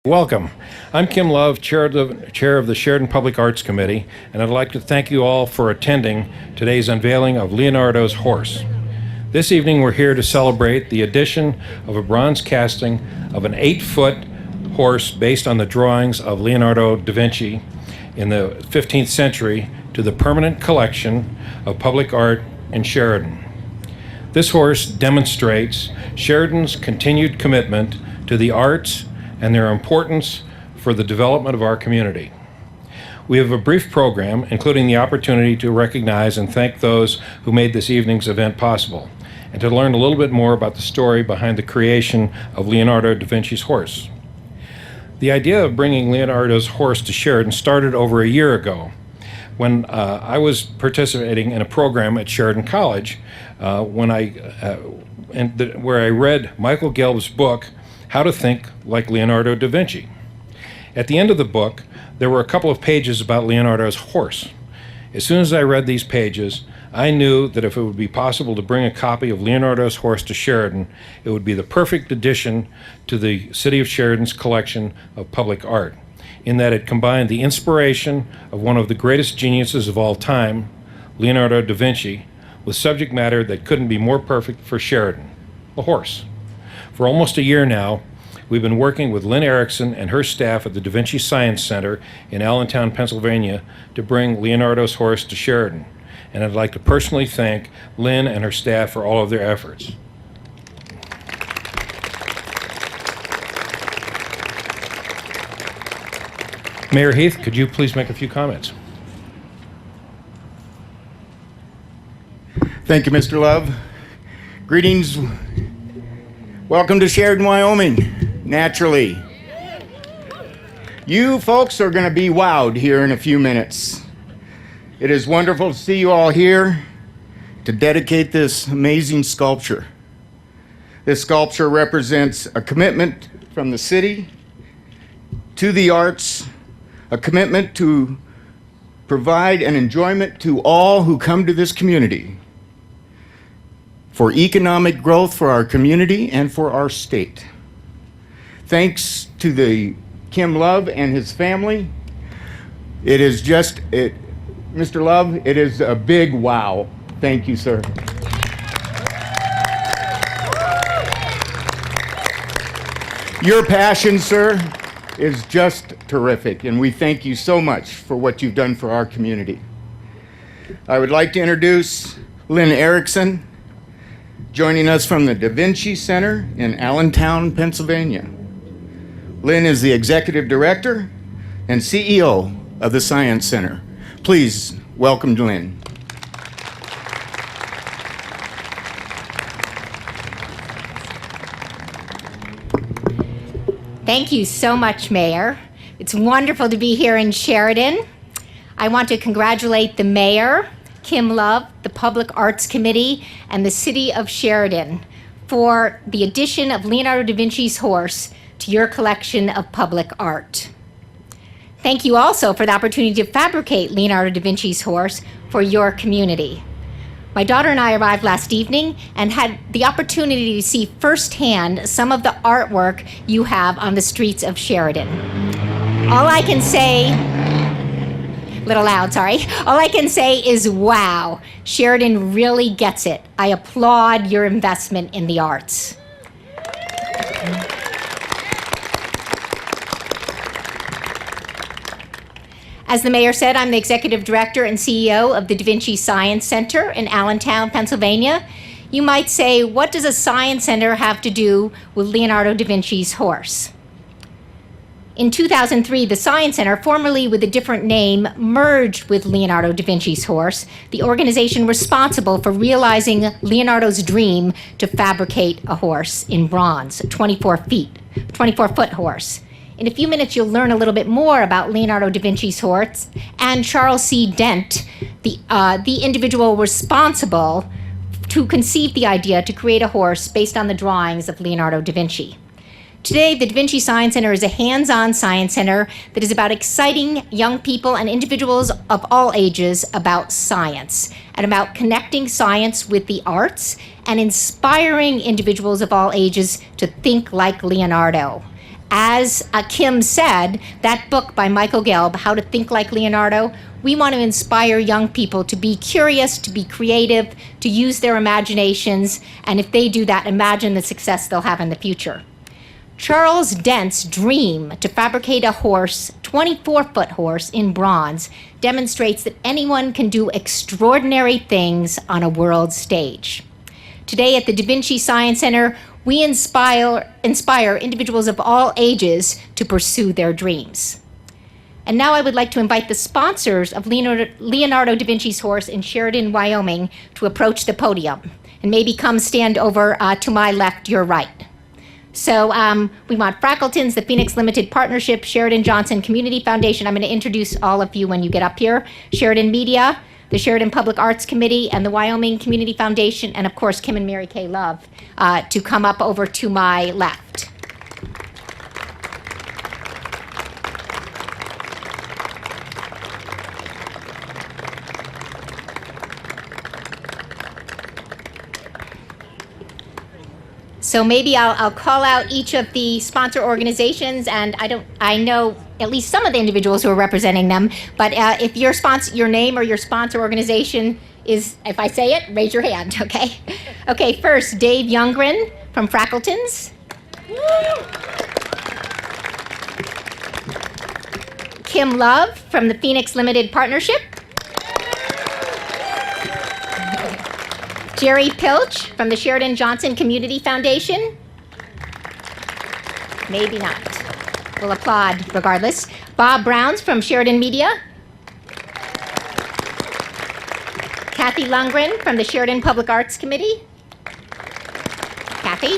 Welcome. I'm Kim Love, chair of the Sheridan Public Arts Committee, and I'd like to thank you all for attending today's unveiling of Leonardo's horse. This evening we're here to celebrate the addition of a bronze casting of an 8-foot horse based on the drawings of Leonardo da Vinci in the 15th century to the permanent collection of public art in Sheridan. This horse demonstrates Sheridan's continued commitment to the arts and their importance for the development of our community. We have a brief program, including the opportunity to recognize and thank those who made this evening's event possible, and to learn a little bit more about the story behind the creation of Leonardo da Vinci's horse. The idea of bringing Leonardo's horse to Sheridan started over a year ago, when I was participating in a program at Sheridan College, where I read Michael Gelb's book, How to Think Like Leonardo da Vinci. At the end of the book, there were a couple of pages about Leonardo's horse. As soon as I read these pages, I knew that if it would be possible to bring a copy of Leonardo's horse to Sheridan, it would be the perfect addition to the City of Sheridan's collection of public art, in that it combined the inspiration of one of the greatest geniuses of all time, Leonardo da Vinci, with subject matter that couldn't be more perfect for Sheridan, a horse. For almost a year now, we've been working with Lynn Erickson and her staff at the Da Vinci Science Center in Allentown, Pennsylvania, to bring Leonardo's horse to Sheridan. And I'd like to personally thank Lynn and her staff for all of their efforts. Mayor Heath, could you please make a few comments? Thank you, Mr. Love. Greetings. Welcome to Sheridan, Wyoming, naturally. You folks are going to be wowed here in a few minutes. It is wonderful to see you all here to dedicate this amazing sculpture. This sculpture represents a commitment from the city to the arts, a commitment to provide an enjoyment to all who come to this community, for economic growth for our community and for our state. Thanks to the Kim Love and his family. It is just, Mr. Love, it is a big wow. Thank you, sir. Your passion, sir, is just terrific, and we thank you so much for what you've done for our community. I would like to introduce Lynn Erickson, joining us from the Da Vinci Center in Allentown, Pennsylvania. Lynn is the Executive Director and CEO of the Science Center. Please welcome Lynn. Thank you so much, Mayor. It's wonderful to be here in Sheridan. I want to congratulate the Mayor, Kim Love, the Public Arts Committee, and the City of Sheridan for the addition of Leonardo da Vinci's horse to your collection of public art. Thank you also for the opportunity to fabricate Leonardo da Vinci's horse for your community. My daughter and I arrived last evening and had the opportunity to see firsthand some of the artwork you have on the streets of Sheridan. All I can say, little loud, sorry. All I can say is, wow, Sheridan really gets it. I applaud your investment in the arts. As the mayor said, I'm the executive director and CEO of the Da Vinci Science Center in Allentown, Pennsylvania. You might say, what does a science center have to do with Leonardo da Vinci's horse? In 2003, the Science Center, formerly with a different name, merged with Leonardo da Vinci's horse, the organization responsible for realizing Leonardo's dream to fabricate a horse in bronze, a 24-foot horse. In a few minutes, you'll learn a little bit more about Leonardo da Vinci's horse and Charles C. Dent, the individual responsible to conceive the idea to create a horse based on the drawings of Leonardo da Vinci. Today, the Da Vinci Science Center is a hands-on science center that is about exciting young people and individuals of all ages about science and about connecting science with the arts and inspiring individuals of all ages to think like Leonardo As Kim said, that book by Michael Gelb, How to Think Like Leonardo, we want to inspire young people to be curious, to be creative, to use their imaginations, and if they do that, imagine the success they'll have in the future. Charles Dent's dream to fabricate a horse, 24-foot horse in bronze, demonstrates that anyone can do extraordinary things on a world stage. Today at the Da Vinci Science Center, we inspire individuals of all ages to pursue their dreams. And now I would like to invite the sponsors of Leonardo da Vinci's horse in Sheridan, Wyoming, to approach the podium and maybe come stand over to my left, your right. So we want Frackleton's, the Phoenix Limited Partnership, Sheridan Johnson Community Foundation. I'm going to introduce all of you when you get up here. Sheridan Media, the Sheridan Public Arts Committee, and the Wyoming Community Foundation, and of course Kim and Mary Kay Love, to come up over to my left. So maybe I'll call out each of the sponsor organizations, and I know at least some of the individuals who are representing them, but if your name or your sponsor organization is, if I say it, raise your hand, okay? Okay, first, Dave Youngren from Frackleton's. Kim Love from the Phoenix Limited Partnership. Jerry Pilch from the Sheridan Johnson Community Foundation. Maybe not. We'll applaud regardless. Bob Browns from Sheridan Media. Kathy Lundgren from the Sheridan Public Arts Committee. Kathy.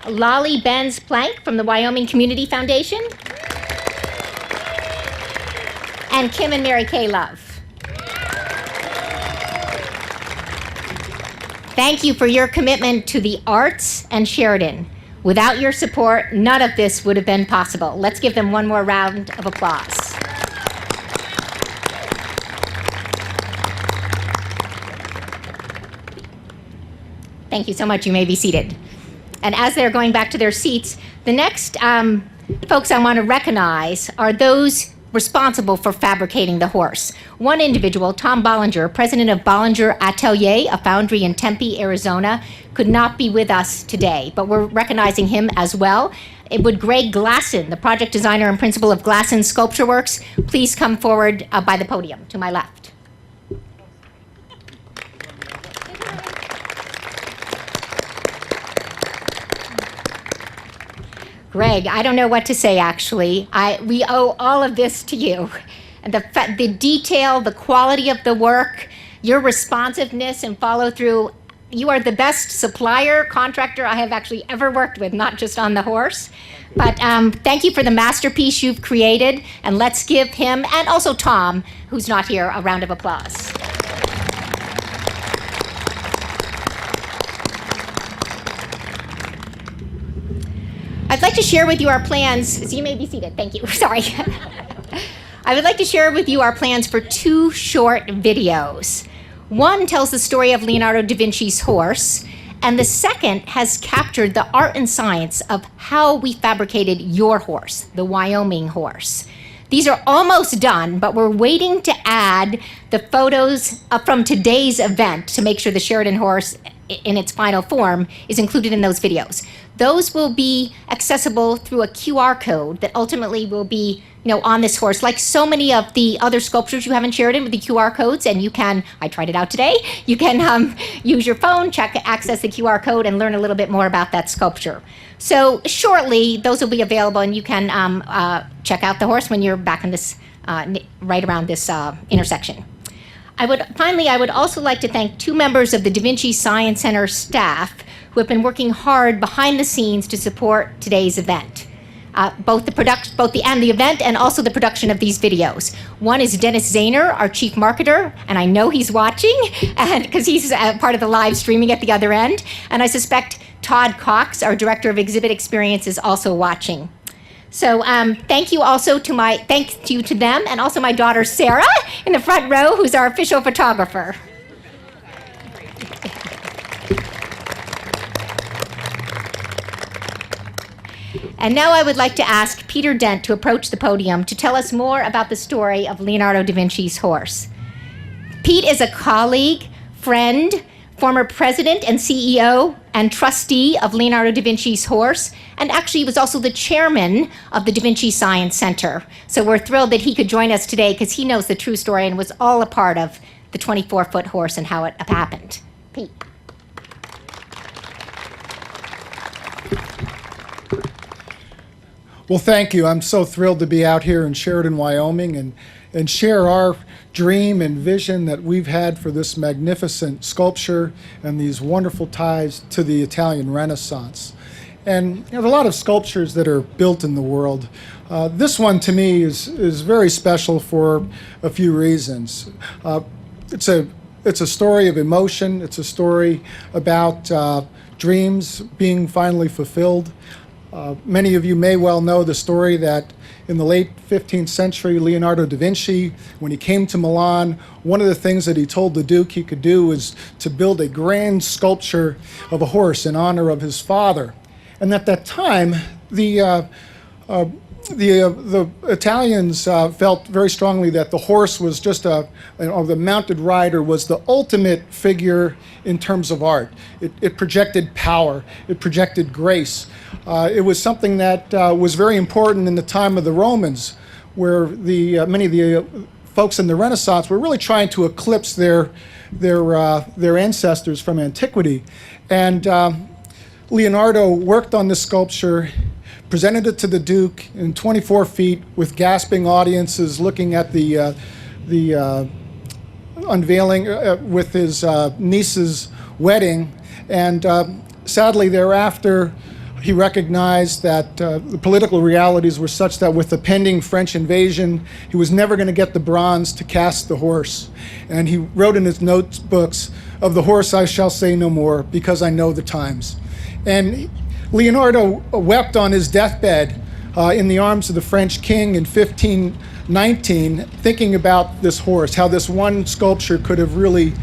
Lolly Benz Plank from the Wyoming Community Foundation. And Kim and Mary Kay Love. Thank you for your commitment to the arts and Sheridan. Without your support, none of this would have been possible. Let's give them one more round of applause. Thank you so much. You may be seated. And as they're going back to their seats, the next folks I want to recognize are those responsible for fabricating the horse. One individual, Tom Bollinger, president of Bollinger Atelier, a foundry in Tempe, Arizona, could not be with us today, but we're recognizing him as well. Would Greg Glasson, the project designer and principal of Glasson Sculpture Works, please come forward by the podium to my left. Greg, I don't know what to say, actually. We owe all of this to you. And the detail, the quality of the work, your responsiveness and follow-through, you are the best supplier, contractor I have actually ever worked with, not just on the horse. But thank you for the masterpiece you've created, and let's give him, and also Tom, who's not here, a round of applause. I'd like to share with you our plans, so you may be seated, thank you, sorry. I would like to share with you our plans for 2 short videos. One tells the story of Leonardo da Vinci's horse, and the second has captured the art and science of how we fabricated your horse, the Wyoming horse. These are almost done, but we're waiting to add the photos from today's event to make sure the Sheridan horse in its final form is included in those videos. Those will be accessible through a QR code that ultimately will be, on this horse, like so many of the other sculptures you have in Sheridan with the QR codes, and you can, I tried it out today, you can use your phone, access the QR code, and learn a little bit more about that sculpture. So shortly, those will be available, and you can check out the horse when you're back in this, right around this intersection. I would also like to thank 2 members of the Da Vinci Science Center staff who have been working hard behind the scenes to support today's event. Both the event and also the production of these videos. One is Dennis Zahner, our chief marketer, and I know he's watching, and because he's part of the live streaming at the other end. And I suspect Todd Cox, our director of exhibit experience, is also watching. So thank you also to them, and also my daughter Sarah in the front row, who's our official photographer. And now I would like to ask Peter Dent to approach the podium to tell us more about the story of Leonardo da Vinci's horse. Pete is a colleague, friend, former president and CEO and trustee of Leonardo da Vinci's horse, and actually was also the chairman of the Da Vinci Science Center. So we're thrilled that he could join us today because he knows the true story and was all a part of the 24-foot horse and how it happened. Pete. Well, thank you. I'm so thrilled to be out here in Sheridan, Wyoming, and share our dream and vision that we've had for this magnificent sculpture and these wonderful ties to the Italian Renaissance. And there are a lot of sculptures that are built in the world. This one, to me, is very special for a few reasons. It's a story of emotion. It's a story about dreams being finally fulfilled. Many of you may well know the story that in the late 15th century, Leonardo da Vinci, when he came to Milan, one of the things that he told the Duke he could do was to build a grand sculpture of a horse in honor of his father. And at that time, the Italians felt very strongly that the horse was just the mounted rider was the ultimate figure in terms of art. It projected power. It projected grace. It was something that was very important in the time of the Romans, where many of the folks in the Renaissance were really trying to eclipse their ancestors from antiquity. And Leonardo worked on this sculpture, presented it to the Duke in 24 feet with gasping audiences looking at the unveiling with his niece's wedding. And sadly thereafter, he recognized that the political realities were such that with the pending French invasion, he was never going to get the bronze to cast the horse. And he wrote in his notebooks, "Of the horse I shall say no more, because I know the times." And Leonardo wept on his deathbed in the arms of the French king in 1519, thinking about this horse, how this one sculpture could have really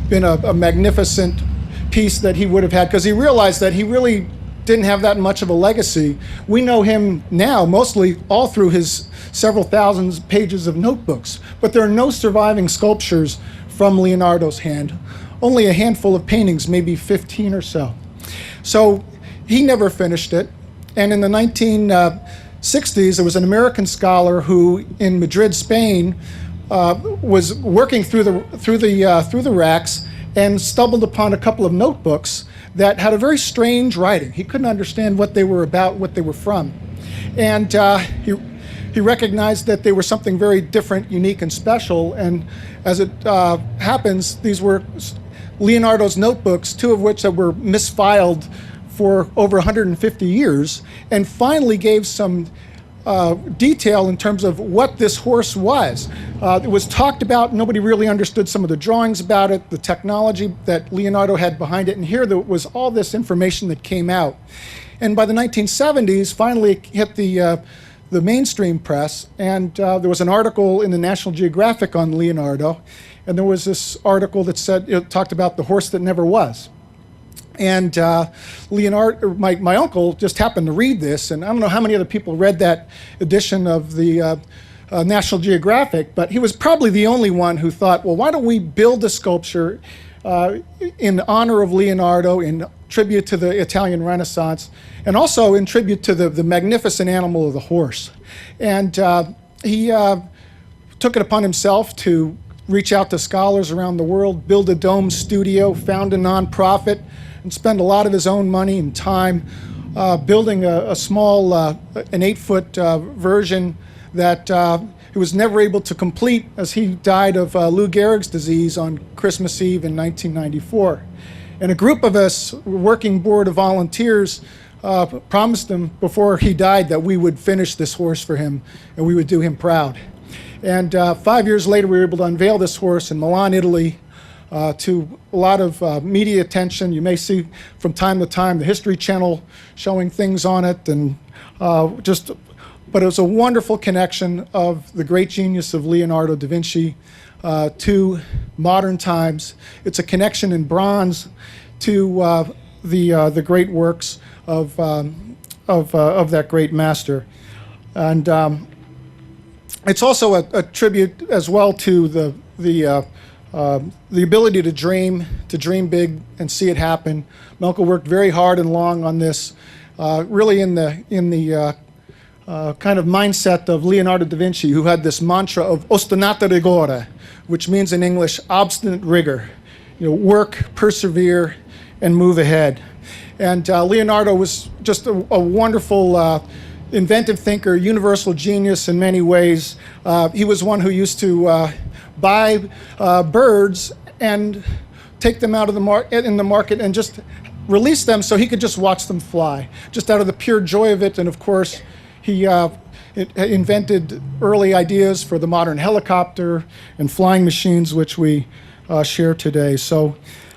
been a magnificent piece that he would have had, because he realized that he really didn't have that much of a legacy. We know him now mostly all through his several thousand pages of notebooks, but there are no surviving sculptures from Leonardo's hand. Only a handful of paintings, maybe 15 or so. So he never finished it, and in the 1960s, there was an American scholar who, in Madrid, Spain, was working through the racks and stumbled upon a couple of notebooks that had a very strange writing. He couldn't understand what they were about, what they were from, and he recognized that they were something very different, unique, and special. And as it happens, these were Leonardo's notebooks, two of which that were misfiled for over 150 years, and finally gave some detail in terms of what this horse was. It was talked about, nobody really understood some of the drawings about it, the technology that Leonardo had behind it, and here there was all this information that came out. And by the 1970s, finally it hit the mainstream press, and there was an article in the National Geographic on Leonardo, and there was this article that said, it talked about the horse that never was. And Leonardo, my uncle just happened to read this, and I don't know how many other people read that edition of the National Geographic, but he was probably the only one who thought, well, why don't we build a sculpture in honor of Leonardo, in tribute to the Italian Renaissance, and also in tribute to the magnificent animal of the horse. And he took it upon himself to reach out to scholars around the world, build a dome studio, found a nonprofit, and spend a lot of his own money and time building a small, an 8-foot version that he was never able to complete, as he died of Lou Gehrig's disease on Christmas Eve in 1994. And a group of us, working board of volunteers, promised him before he died that we would finish this horse for him and we would do him proud. And 5 years later, we were able to unveil this horse in Milan, Italy, to a lot of media attention. You may see from time to time the History Channel showing things on it, and but it was a wonderful connection of the great genius of Leonardo da Vinci to modern times. It's a connection in bronze to the great works of of that great master. And it's also a tribute as well to the ability to dream big and see it happen. Melko worked very hard and long on this, really in the kind of mindset of Leonardo da Vinci, who had this mantra of ostinata rigore, which means in English obstinate rigor. Work, persevere, and move ahead. And Leonardo was just a wonderful inventive thinker, universal genius in many ways. He was one who used to buy birds and take them out of in the market and just release them so he could just watch them fly, just out of the pure joy of it. And of course, he invented early ideas for the modern helicopter and flying machines, which we share today. So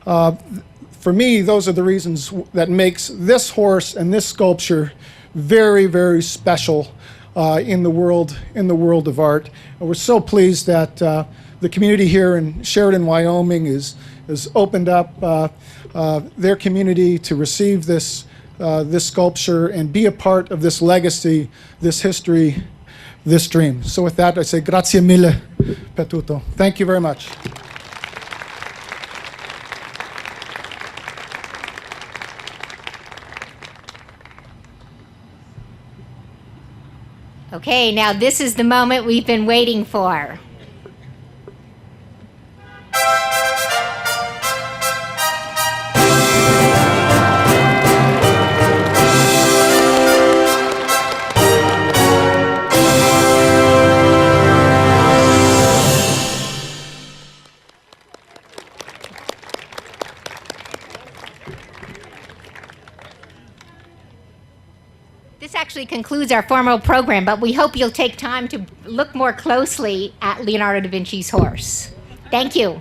for me, those are the reasons that makes this horse and this sculpture very, very special in the world of art. And we're so pleased that the community here in Sheridan, Wyoming, has opened up their community to receive this sculpture and be a part of this legacy, this history, this dream. So with that, I say grazie mille per tutto. Thank you very much. Okay, now this is the moment we've been waiting for. This actually concludes our formal program, but we hope you'll take time to look more closely at Leonardo da Vinci's horse. Thank you.